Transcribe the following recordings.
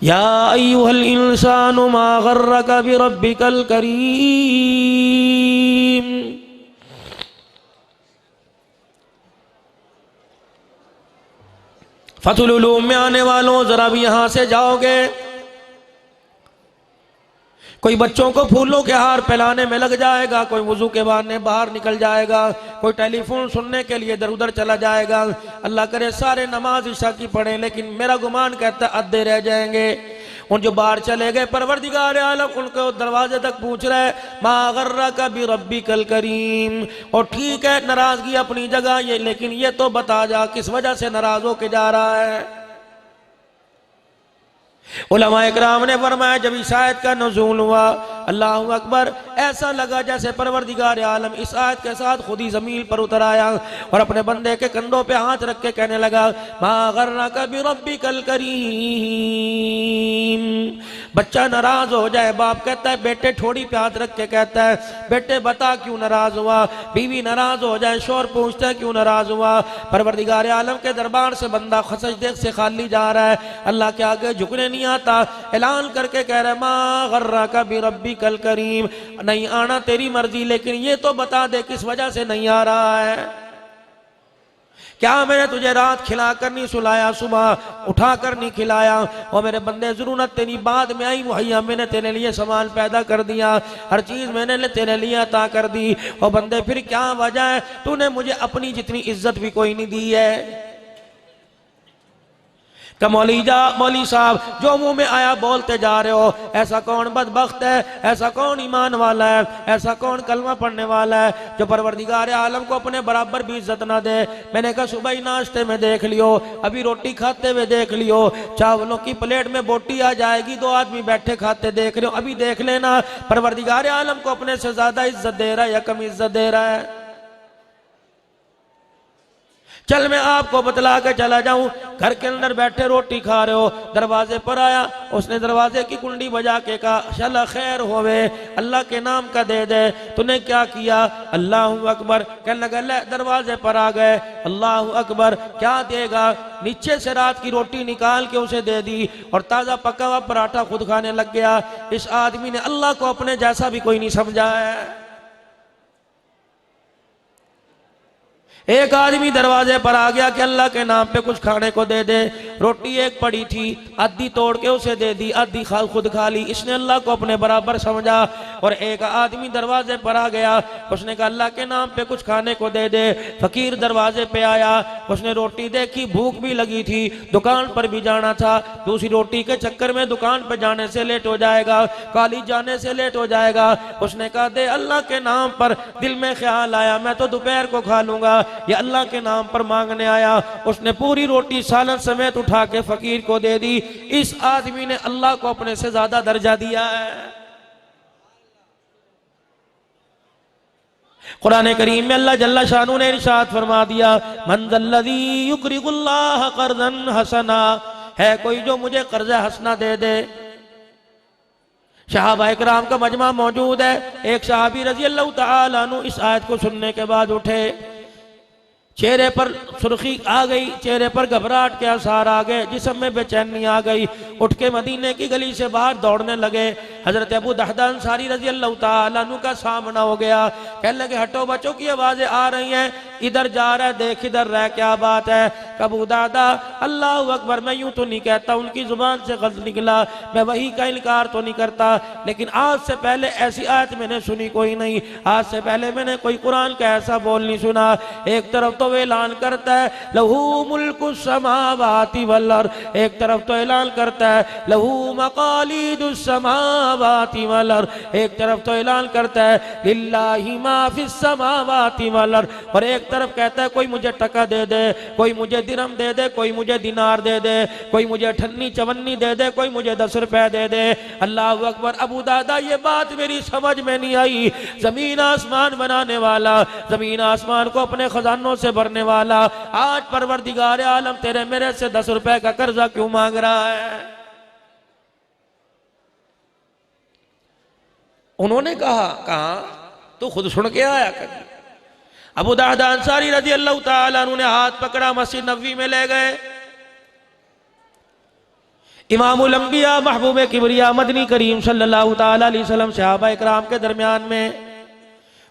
या अय्युहल इंसानु मा गर्रका बिरब्बिकल करीम। फतहुल उलूम में आने वालों, जरा भी यहां से जाओगे, कोई बच्चों को फूलों के हार पहनाने में लग जाएगा, कोई वुजू के बहाने बाहर निकल जाएगा, कोई टेलीफोन सुनने के लिए इधर उधर चला जाएगा। अल्लाह करे सारे नमाज इशा की पढ़े, लेकिन मेरा गुमान कहता है अद्धे रह जाएंगे। उन जो बाहर चले गए परवरदिगार आलम उनको दरवाजे तक पूछ रहे मा गर्रका बिरब्बिकल करीम। और ठीक है नाराजगी अपनी जगह ये, लेकिन ये तो बता जा किस वजह से नाराज होके जा रहा है। उलमा इकराम ने फरमाया जब इस आयत का नुज़ूल हुआ, अल्लाहु अकबर, ऐसा लगा जैसे परवरदिगार आलम इस आयत के साथ खुद ही ज़मीन पर उतर आया और अपने बंदे के कंधों पे हाथ रख के कहने लगा मा गर्रका बिरब्बिकल करीम। बच्चा नाराज हो जाए, बाप कहता है बेटे ठोड़ी पे हाथ रख के कहता है बेटे बता क्यों नाराज हुआ। बीवी नाराज हो जाए, शोर पूछता है क्यों नाराज हुआ। परवरदिगार आलम के दरबार से बंदा सजदे से खाली जा रहा है, अल्लाह के आगे झुकने नहीं आता, ऐलान करके कह रहा है मा गर्रका बिरब्बिकल करीम। नहीं आना तेरी मर्जी, लेकिन ये तो बता दे किस वजह से नहीं आ रहा है। क्या मैंने तुझे रात खिला कर नहीं सुलाया, सुबह उठा कर नहीं खिलाया। और मेरे बंदे जरूरत तेरी बाद में आई मुहैया, मैंने तेरे लिए सामान पैदा कर दिया, हर चीज मैंने तेरे लिए अता कर दी। और बंदे फिर क्या वजह है, तूने मुझे अपनी जितनी इज्जत भी कोई नहीं दी है। मौली साहब जो मुंह में आया बोलते जा रहे हो, ऐसा कौन बदबख्त है, ऐसा कौन ईमान वाला है, ऐसा कौन कलमा पढ़ने वाला है जो परवरदिगार आलम को अपने बराबर भी इज्जत ना दे। मैंने कहा सुबह ही नाश्ते में देख लियो, अभी रोटी खाते हुए देख लियो, चावलों की प्लेट में बोटी आ जाएगी, दो आदमी बैठे खाते देख रहे हो, अभी देख लेना परवरदिगार आलम को अपने से ज्यादा इज्जत दे रहा है या कम इज्जत दे रहा है। चल मैं आपको बतला के चला जाऊं, घर के अंदर बैठे रोटी खा रहे हो, दरवाजे पर आया, उसने दरवाजे की कुंडी बजा के कहा शाला खैर होवे, अल्लाह के नाम का दे दे। तूने क्या किया? अल्लाहु अकबर। कहने लगा ले दरवाजे पर आ गए, अल्लाहु अकबर, क्या देगा? नीचे से रात की रोटी निकाल के उसे दे दी और ताजा पका हुआ पराठा खुद खाने लग गया। इस आदमी ने अल्लाह को अपने जैसा भी कोई नहीं समझा है। एक आदमी दरवाजे पर आ गया कि अल्लाह के नाम पे कुछ खाने को दे दे। रोटी एक पड़ी थी, आधी तोड़ के उसे दे दी, आधी खुद खा ली। इसने अल्लाह को अपने बराबर समझा। और एक आदमी दरवाजे पर आ गया, उसने कहा अल्लाह के नाम पे कुछ खाने को दे दे। फकीर दरवाजे पे आया, उसने रोटी देखी, भूख भी लगी थी, दुकान पर भी जाना था, दूसरी रोटी के चक्कर में दुकान पर जाने से लेट हो जाएगा, कॉलेज जाने से लेट हो जाएगा। उसने कहा दे अल्लाह के नाम पर। दिल में ख्याल आया मैं तो दोपहर को खा लूंगा, ये अल्लाह के नाम पर मांगने आया। उसने पूरी रोटी सालन समेत उठा के फकीर को दे दी। इस आदमी ने अल्लाह को अपने से ज्यादा दर्जा दिया है। कुरान करीम में अल्लाह जल्ला शानू ने इरशाद फरमा दिया मन ज़ल्लज़ी युक़रिज़ुल्लाह क़र्ज़न हसना, है कोई जो मुझे कर्ज़ हसना दे दे। सहाबा इकराम का मजमा मौजूद है। एक सहाबी रज़ी अल्लाह तआला अन्हु इस आयत को सुनने के बाद उठे, चेहरे पर सुर्खी आ गई, चेहरे पर घबराहट के आसार आ गए, जिस्म में बेचैनी आ गई। उठ के मदीने की गली से बाहर दौड़ने लगे। हजरत अबू दहदा अंसारी रज़ी अल्लाह तआला अन्हु का सामना हो गया। कहने लगे हटो बच्चों की आवाजें आ रही हैं, इधर जा रहा है, देख इधर रह, क्या बात है? अबू दादा अल्लाह अकबर, मैं यूं तो नहीं कहता, उनकी जुबान से गलत निकला, मैं वही का इनकार तो नहीं करता, लेकिन आज से पहले ऐसी आयत मैंने सुनी कोई नहीं, आज से पहले मैंने कोई कुरान का ऐसा बोल नहीं सुना। एक तरफ तो ऐलान करता है लहू मुल्कु समावाति वल अर्द, एक तरफ तो ऐलान करता है लहू मकालिदुस समावाति वल अर्द, एक तरफ तो ऐलान करता है लिल्लाहि मा फिस समावाति वल अर्द, और एक तरफ कहता है कोई मुझे टका दे दे, कोई मुझे दिरहम दे दे, कोई मुझे दिनार दे दे, कोई मुझे अठन्नी चवन्नी दे दे, कोई मुझे 10 रुपए दे दे। अल्लाह अकबर। अबू दादा ये बात मेरी समझ में नहीं आई। जमीन आसमान बनाने वाला, जमीन आसमान को अपने खजानों से भरने वाला, आज परवरदिगार आलम तेरे मेरे से 10 रुपए का कर्जा क्यों मांग रहा है? उन्होंने कहा तो खुद सुन के आया कर। अबू दादा अंसारी रज़ी अल्लाह तआला अन्हु ने हाथ पकड़ा, मस्जिद नबवी में ले गए। इमामुल अंबिया महबूब किबरिया मदनी करीम सल्लल्लाहु ताला अलैहि वसल्लम सहाबा इकराम के दरमियान में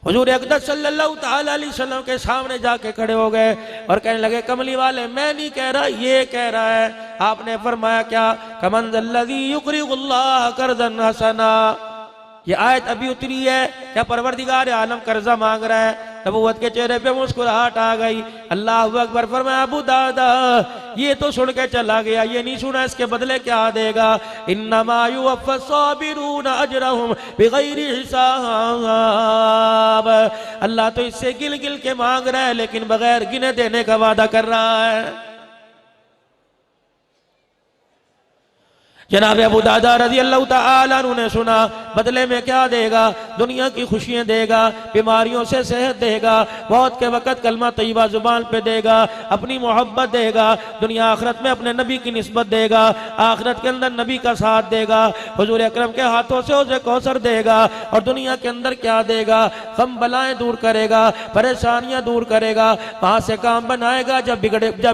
हुजूर अक़दस सल्लल्लाहु ताला अलैहि वसल्लम के सामने जाके खड़े हो गए और कहने लगे, कमली वाले मैं नहीं कह रहा, ये कह रहा है। आपने फरमाया क्या? कमंज़ल्लज़ी युक़रिज़ुल्लाह क़र्ज़न हसना। ये आयत अभी उतरी है, क्या परवरदिगार आलम कर्जा मांग रहा है? नबूवत के चेहरे पे मुस्कुराहट आ गई। अल्लाहु अकबर। फरमाया, अबू दादा ये तो सुन के चला गया, ये नहीं सुना इसके बदले क्या देगा। इन्नमा युवफ़्फ़ास्साबिरूना अजरहुम बिग़ैरि हिसाब। अल्लाह तो इससे गिल गिल के मांग रहा है, लेकिन बगैर गिने देने का वादा कर रहा है। जनाब अबू दादा रज़ी अल्लाह तआला अन्हु ने सुना, बदले में क्या देगा? दुनिया की खुशियां देगा, बीमारियों से सेहत देगा, मौत के वक़्त कलमा तय्यबा जुबान पे देगा, अपनी मोहब्बत देगा, दुनिया आखिरत में अपने नबी की निस्बत देगा, आखिरत के अंदर नबी का साथ देगा, हुजूर अकरम के हाथों से उसे कौसर देगा। और दुनिया के अंदर क्या देगा? गम बलाएं दूर करेगा, परेशानियां दूर करेगा, वहां से काम बनाएगा जब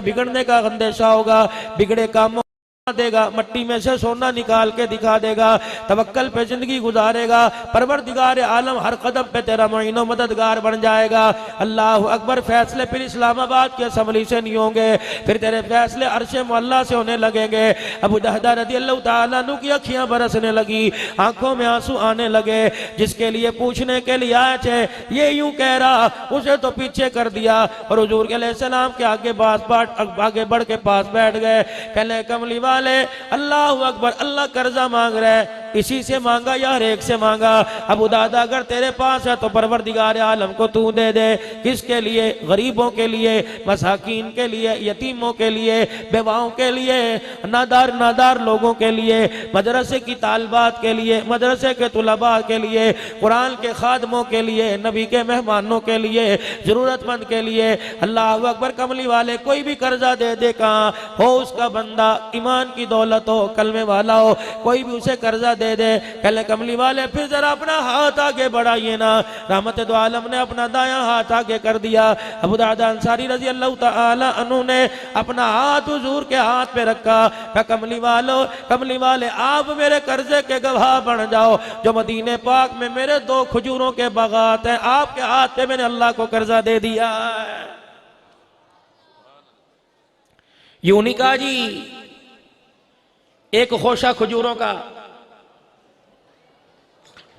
बिगड़ने का अंदेशा होगा, बिगड़े कामों देगा, मट्टी में से सोना निकाल के दिखा देगा, तवक्कल पे जिंदगी गुजारेगा। परवरदिगार आलम हर कदम पे तेरा मुईन मददगार बन जाएगा। अल्लाह अकबर। फैसले फिर इस्लामाबाद की असम्बली से नहीं होंगे, फिर तेरे फैसले अर्शे मुअल्ला से होने लगेंगे। अबू दहदा रज़ियल्लाहु ताला अन्हु की अखियां बरसने लगी, आंखों में आंसू आने लगे। जिसके लिए पूछने के लिए आए थे ये यूं कह रहा, उसे तो पीछे कर दिया और हुजूर अलैहिस्सलाम के आगे बढ़ के पास बैठ गए। कहने, कमली वाले अल्लाह अकबर, अल्लाह कर्जा मांग रहा है, इसी से मांगा या हर एक से मांगा। अबू दादा अगर तेरे पास है तो परवरदिगार आलम को तू दे दे। किसके लिए? गरीबों के लिए, मसाकीन के लिए, यतीमों के लिए, बेवाओं के लिए, नादार लोगों के लिए, मदरसे की तालबात के लिए, मदरसे के तुलबा के लिए, कुरान के खादमों के लिए, नबी के मेहमानों के लिए, जरूरतमंद के लिए। अल्लाह अकबर। कमली वाले कोई भी कर्जा दे दे, कहाँ हो उसका बंदा, ईमान की दौलत हो, कलमे वाला हो, कोई भी उसे कर्जा दे दे। कहले, कमली वाले फिर जरा अपना हाथ आगे बढ़ाइए ना। रहमत दो आलम ने अपना दायां हाथ आगे कर दिया। अबू दादा अंसारी रज़ी अल्लाह तआला अन्हु ने अपना हाथ हुजूर के हाथ पे रखा। कहा, कमली वाले आप मेरे कर्जे के गवाह बन जाओ। जो मदीने पाक में मेरे 2 खजूरों के बागात हैं, आपके हाथ पे मैंने अल्लाह को कर्जा दे दिया है। यूं नहीं कहा जी, एक खोशा खजूरों का,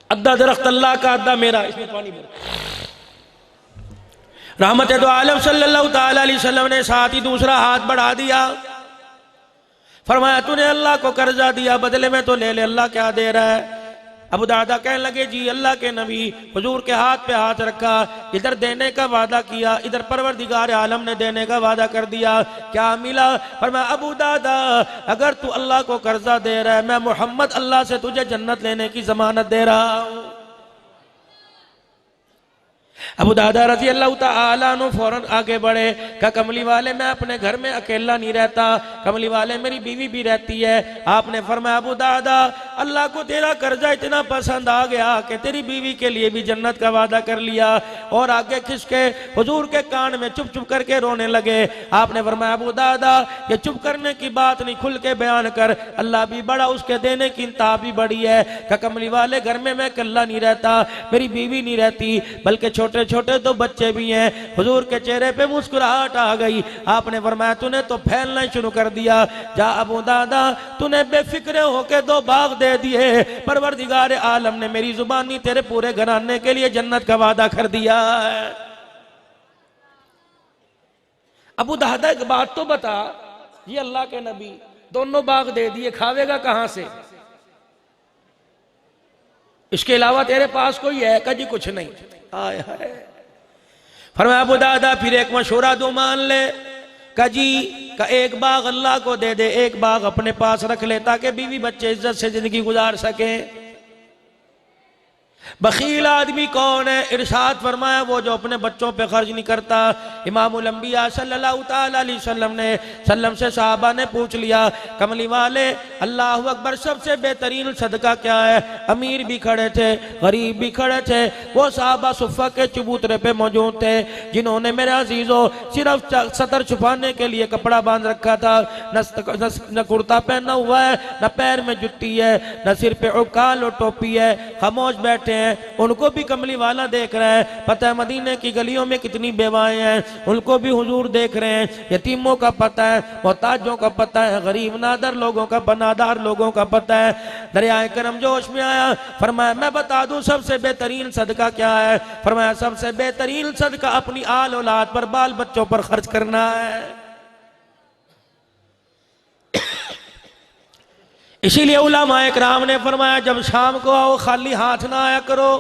अद्धा दरख्त अल्लाह का, अद्धा मेरा, इसमें पानी भर। रहमत दो आलम सल्लल्लाहु ताला अलैहि वसल्लम ने साथ ही दूसरा हाथ बढ़ा दिया। फरमाया, तूने अल्लाह को कर्जा दिया, बदले में तो ले ले, अल्लाह क्या दे रहा है? अबू दादा कहने लगे, जी अल्लाह के नबी। हुजूर के हाथ पे हाथ रखा, इधर देने का वादा किया, इधर परवरदिगार आलम ने देने का वादा कर दिया। क्या मिला? फरमाया, अबू दादा अगर तू अल्लाह को कर्जा दे रहा है, मैं मोहम्मद अल्लाह से तुझे जन्नत लेने की जमानत दे रहा हूं। अबू दादा रज़ी अल्लाह तआला अन्हु फौरन आगे बढ़े। कहा, कमली वाले मैं अपने घर में अकेला नहीं रहता, कमली वाले मेरी बीवी भी रहती है। आपने फरमाया, अबू दादा अल्लाह को तेरा कर्जा इतना पसंद आ गया कि तेरी बीवी के लिए भी जन्नत का वादा कर लिया। और आगे खिसके हुजूर के कान में चुप चुप करके रोने लगे। आपने फरमाया, अबू दादा ये चुप करने की बात नहीं, खुल के बयान कर, अल्लाह भी बड़ा, उसके देने की इंतहा भी बड़ी है। कहा, कमली वाले घर में मैं अकेला नहीं रहता, मेरी बीवी नहीं रहती, बल्कि छोटे छोटे 2 बच्चे भी हैं। हुजूर के चेहरे पे मुस्कुराहट आ गई। आपने फरमाया, तूने तो फैलना शुरू कर दिया। जा अबू दादा, तूने बेफिक्र होके 2 बाग दे दिए, परवरदिगार आलम ने मेरी जुबानी तेरे पूरे घराने के लिए जन्नत का वादा कर दिया है। अबू दादा एक बात तो बता, ये अल्लाह के नबी 2 बाग दे दिए, खावेगा कहां से? इसके अलावा तेरे पास कोई है? कभी कुछ नहीं। आए हाय। फरमाया, अबू दादा फिर एक मशवरा दो, मान ले। कजी का एक बाग अल्लाह को दे दे, एक बाग अपने पास रख ले, ताकि बीवी बच्चे इज्जत से जिंदगी गुजार सके। बखील आदमी कौन है? इरशाद फरमाया वो जो अपने बच्चों पे खर्च नहीं करता। इमामुल अंबिया सल्लल्लाहु ताला अलैहि वसल्लम से साहबा ने पूछ लिया, कमली वाले अल्लाह अकबर, सबसे बेहतरीन सदका क्या है? अमीर भी खड़े थे, गरीब भी खड़े थे। वो साहबा सुफ़ा के चबूतरे पे मौजूद थे जिन्होंने मेरे अजीजों सिर्फ सतर छुपाने के लिए कपड़ा बांध रखा था, न कुर्ता पहना हुआ है, न पैर में जुत्ती है, न सिर पे उकाल और टोपी है, खामोश बैठे हैं। उनको भी कमली वाला देख रहा है। पता है मदीने की गलियों में कितनी बेवाएं हैं, उनको भी हुजूर देख रहे हैं। यतीमों का पता है, मोहताजों का पता है, गरीब नादर लोगों का, बनादार लोगों का पता है। दरियाए करम जोश में आया, फरमाया मैं बता दूं सबसे बेहतरीन सदका क्या है? फरमाया सबसे बेहतरीन सदका अपनी आल औलाद पर, बाल बच्चों पर खर्च करना है। इसीलिए उलमाए किराम ने फरमाया जब शाम को आओ खाली हाथ ना आया करो।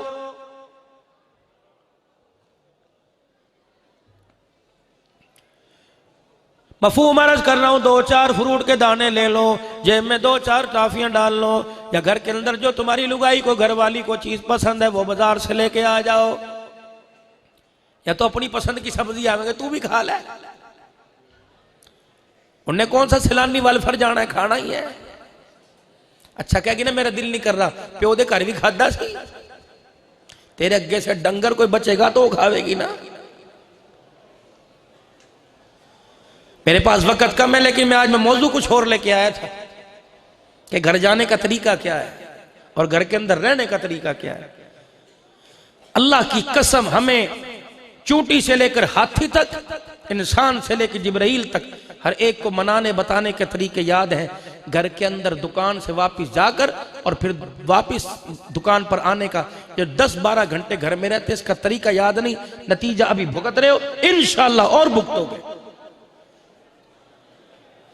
मफहूम अर्ज कर रहा हूं, 2-4 फ्रूट के दाने ले लो, जेब में 2-4 टॉफियां डाल लो, या घर के अंदर जो तुम्हारी लुगाई को, घर वाली को चीज पसंद है वो बाजार से लेके आ जाओ, या तो अपनी पसंद की सब्जी आवेंगे तू भी खा ले। उन्हें कौन सा सिलानी वाले फर जाना है, खाना ही है। अच्छा कहेगी ना मेरा दिल नहीं कर रहा, प्यो दे घर भी खादा सी, तेरे अगे से डंगर कोई बचेगा तो वो खावेगी ना। मेरे पास वक्त कम है, लेकिन मैं आज मौजू कुछ और लेके आया था कि घर जाने का तरीका क्या है और घर के अंदर रहने का तरीका क्या है। अल्लाह की कसम, हमें चूंटी से लेकर हाथी तक, इंसान से लेकर जिब्राइल तक, हर एक को मनाने बताने के तरीके याद हैं। घर के अंदर दुकान से वापस जाकर और फिर वापस दुकान पर आने का, जो 10-12 घंटे घर में रहते इसका तरीका याद नहीं, नतीजा अभी भुगत रहे हो, इंशाअल्लाह और भुगतोगे।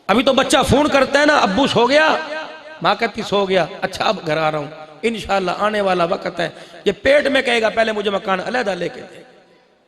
अभी तो बच्चा फोन करता है ना, अब्बू सो गया, माँ कहती सो गया, अच्छा अब घर आ रहा हूं, इंशाअल्लाह आने वाला वक्त है, ये पेट में कहेगा पहले मुझे मकान अलहदा लेके दे।